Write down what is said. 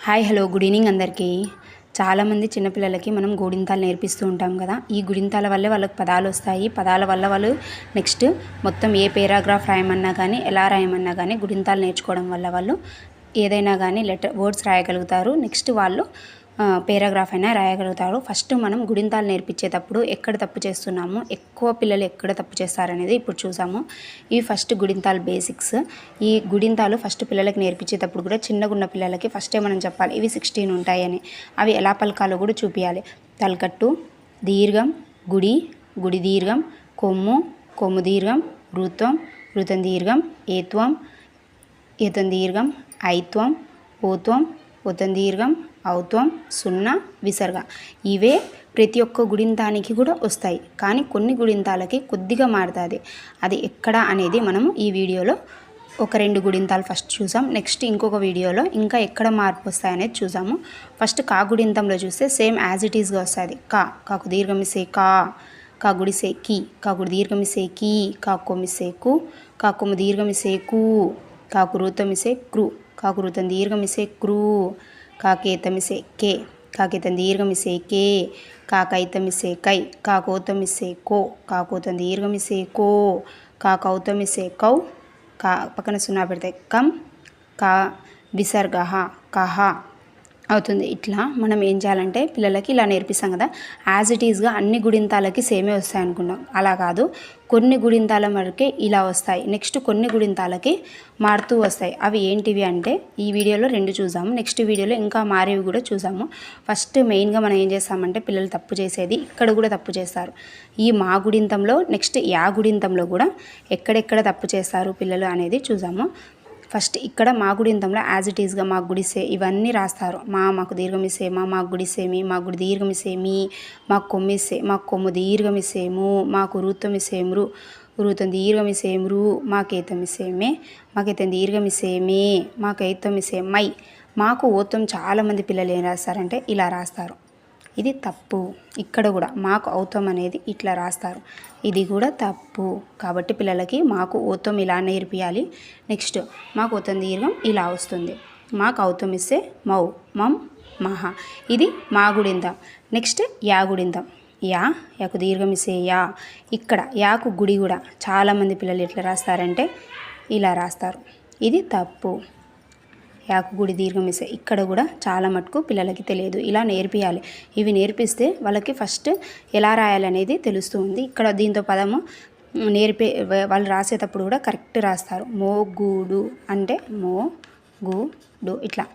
Hi hello good evening అందరికీ. చాలామంది చిన్నపిల్లలకి మనం గుడింతాలు నేర్పిస్తూ ఉంటాం కదా. ఈ గుడింతాల వల్లే వాళ్ళకి పదాలు వస్తాయి. పదాల వల్ల వాళ్ళు నెక్స్ట్ మొత్తం ఏ పేరాగ్రాఫ్ రాయమన్నా కానీ ఎలా రాయమన్నా కానీ గుడింతాలు నేర్చుకోవడం వల్ల వాళ్ళు ఏదైనా కానీ వర్డ్స్ రాయగలుగుతారు. నెక్స్ట్ వాళ్ళు పేరాగ్రాఫ్ అయినా రాయగలుగుతారు. ఫస్ట్ మనం గుడింతాలు నేర్పించేటప్పుడు ఎక్కడ తప్పు చేస్తున్నాము, ఎక్కువ పిల్లలు ఎక్కడ తప్పు చేస్తారనేది ఇప్పుడు చూసాము. ఇవి ఫస్ట్ గుడింతాలు బేసిక్స్. ఈ గుడింతాలు ఫస్ట్ పిల్లలకి నేర్పించేటప్పుడు కూడా చిన్నగా ఉన్న పిల్లలకి ఫస్టే మనం చెప్పాలి ఇవి 16 ఉంటాయని. అవి ఎలా పలకాలో కూడా చూపించాలి. తలకట్టు, దీర్ఘం, గుడి, గుడి దీర్ఘం, కొమ్ము, కొమ్ము దీర్ఘం, వృత్తం, వృతం దీర్ఘం, ఏత్వం, ఏతం దీర్ఘం, ఐత్వం, ఓత్వం, ఓతం దీర్ఘం, ఔత్వం, సున్నా, విసర్గ. ఇవే ప్రతి ఒక్క గుడింతానికి కూడా వస్తాయి. కానీ కొన్ని గుడింతాలకి కొద్దిగా మారుతుంది. అది ఎక్కడ అనేది మనము ఈ వీడియోలో ఒక 2 గుడింతాలు ఫస్ట్ చూసాం. నెక్స్ట్ ఇంకొక వీడియోలో ఇంకా ఎక్కడ మార్పు వస్తాయనేది చూసాము. ఫస్ట్ కా గుడింతంలో చూస్తే సేమ్ యాజ్ ఇట్ ఈస్గా వస్తుంది. కాకు దీర్ఘమిసే కా, కా గుడిసే కి, కా గుడి దీర్ఘమిసే కీ, కా కొమ్మిసే కు, కా కొమ్ము దీర్ఘమిసే కు, కాకు రూతమిసే క్రు, కాకు రూతం దీర్ఘమిసే క్రూ, కాకేతమిసే కే, కాకేతం దీర్ఘమిసే కే, కాకైతమిసే కై, కాకోతమిసే కో, కాకోతం దీర్ఘమిసే కో, కాకౌతమిసే కౌ, కా పక్కన సున్నా పెడితే కం, కా విసర్గ కహ అవుతుంది. ఇట్లా మనం ఏం చేయాలంటే పిల్లలకి ఇలా నేర్పిస్తాం కదా, యాజ్ ఇట్ ఈస్గా అన్ని గుడింతాలకి సేమే వస్తాయి అనుకున్నాం. అలా కాదు, కొన్ని గుడింతాల వరకే ఇలా వస్తాయి. నెక్స్ట్ కొన్ని గుడింతాలకి మారుతూ వస్తాయి. అవి ఏంటివి అంటే ఈ వీడియోలో 2 చూసాము. నెక్స్ట్ వీడియోలో ఇంకా మారేవి కూడా చూసాము. ఫస్ట్ మెయిన్గా మనం ఏం చేస్తామంటే పిల్లలు తప్పు చేసేది ఇక్కడ కూడా తప్పు చేస్తారు. ఈ మా గుడింతంలో నెక్స్ట్ యా గుడింతంలో కూడా ఎక్కడెక్కడ తప్పు చేస్తారు పిల్లలు అనేది చూసాము. ఫస్ట్ ఇక్కడ మా గుడింతంలో యాజ్ ఇట్ ఈస్గా మా గుడిసే ఇవన్నీ రాస్తారు. మాకు దీర్ఘమిసే మా గుడిసేమి, మా గుడి దీర్ఘమిసేమి, మాకు కొమ్మిసే మాకు కొమ్ము దీర్ఘమిసేము, మాకు వృత్తమిసేమ్రు, వృతం దీర్ఘమిసేమ్రు, మాకేతమిసేమే, మాకైతం దీర్ఘమిసేమే, మాకైతమిసేమై. మాకు ఓతం చాలామంది పిల్లలు ఏం రాస్తారంటే ఇలా రాస్తారు. ఇది తప్పు. ఇక్కడ కూడా మాకు ఔతం అనేది ఇట్లా రాస్తారు. ఇది కూడా తప్పు. కాబట్టి పిల్లలకి మాకు ఓతం ఇలా నేర్పియాలి. నెక్స్ట్ మాకు ఓతం దీర్ఘం ఇలా వస్తుంది. మాకు ఔతం ఇస్తే మౌ, మం, మహ. ఇది మా గుడింతం. Next yeah గుడింతం. యాకు దీర్ఘం ఇస్తే యా. ఇక్కడ యాకు గుడి కూడా చాలామంది పిల్లలు ఎట్లా రాస్తారంటే ఇలా రాస్తారు. ఇది తప్పు. యాకు గుడి దీర్ఘం ఇస్తే ఇక్కడ కూడా చాలా మటుకు పిల్లలకి తెలియదు. ఇలా నేర్పియాలి. ఇవి నేర్పిస్తే వాళ్ళకి ఫస్ట్ ఎలా రాయాలనేది తెలుస్తుంది. ఇక్కడ దీంతో పదము వాళ్ళు రాసేటప్పుడు కూడా కరెక్ట్ రాస్తారు. మోగూడు అంటే మోగూడు ఇట్లా.